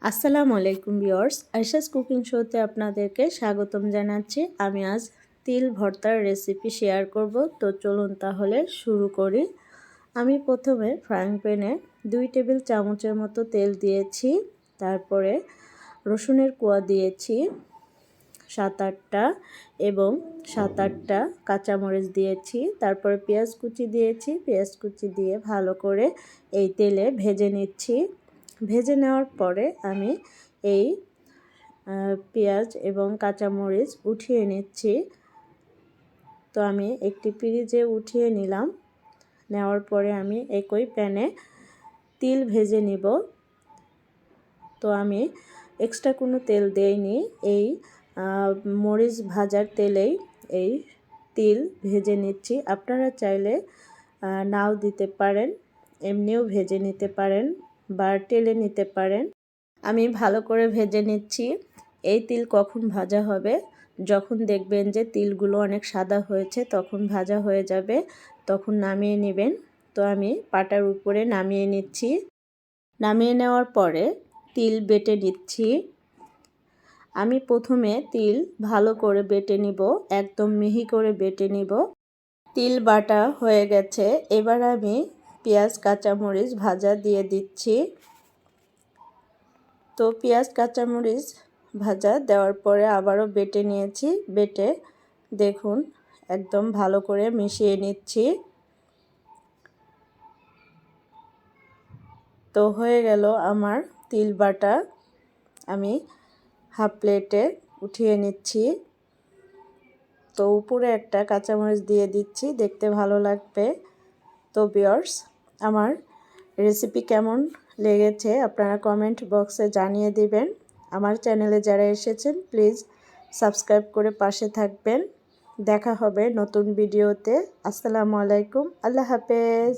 আসসালামু আলাইকুম viewers, Ayesha's cooking শোতে আপনাদেরকে স্বাগতম জানাচ্ছি। আমি আজ তিল ভর্তার রেসিপি শেয়ার করব। তো চলুন তাহলে শুরু করি। আমি প্রথমে ফ্রাইং প্যানে 2 টেবিল চামচের মতো তেল দিয়েছি। তারপরে রসুনের কোয়া দিয়েছি 7-8টা এবং 7-8টা কাঁচামরিচ দিয়েছি। তারপরে পেঁয়াজ কুচি দিয়েছি। পেঁয়াজ কুচি দিয়ে ভালো করে এই তেলে ভেজে নিচ্ছি। ভেজে নেওয়ার পরে আমি এই পেঁয়াজ এবং কাঁচামরিচ উঠিয়ে নিচ্ছি। তো আমি একটি পিরিজে উঠিয়ে নিলাম। নেওয়ার পরে আমি একই প্যানে তিল ভেজে নিব। তো আমি এক্সট্রা কোনো তেল দেইনি, এই মরিচ ভাজার তেলেই এই তিল ভেজে নিচ্ছি। আপনারা চাইলে নাও দিতে পারেন, এমনিও ভেজে নিতে পারেন বা টেলে নিতে পারেন। আমি ভালো করে ভেজে নিচ্ছি। এই তিল কখন ভাজা হবে? যখন দেখবেন যে তিলগুলো অনেক সাদা হয়েছে তখন ভাজা হয়ে যাবে, তখন নামিয়ে নেবেন। তো আমি পাটার উপরে নামিয়ে নিচ্ছি। নামিয়ে নেওয়ার পরে তিল বেটে নিচ্ছি। আমি প্রথমে তিল ভালো করে বেটে নিব, একদম মিহি করে বেটে নিব। তিল বাটা হয়ে গেছে। এবার আমি পেঁয়াজ কাঁচামরিচ ভাজা দিয়ে দিচ্ছি। তো পেঁয়াজ কাঁচামরিচ ভাজা দেওয়ার পরে আবারও বেটে নিয়েছি। বেটে দেখুন একদম ভালো করে মিশিয়ে নিচ্ছি। তো হয়ে গেল আমার তিল বাটা। আমি হাফ প্লেটে উঠিয়ে নিচ্ছি। তো উপরে একটা কাঁচামরিচ দিয়ে দিচ্ছি, দেখতে ভালো লাগবে। তো ভিউয়ার্স, আমার রেসিপি কেমন লেগেছে আপনারা কমেন্ট বক্সে জানিয়ে দিবেন। আমার চ্যানেলে যারা এসেছেন প্লিজ সাবস্ক্রাইব করে পাশে থাকবেন। দেখা হবে নতুন ভিডিওতে। আসসালামু আলাইকুম, আল্লাহ হাফেজ।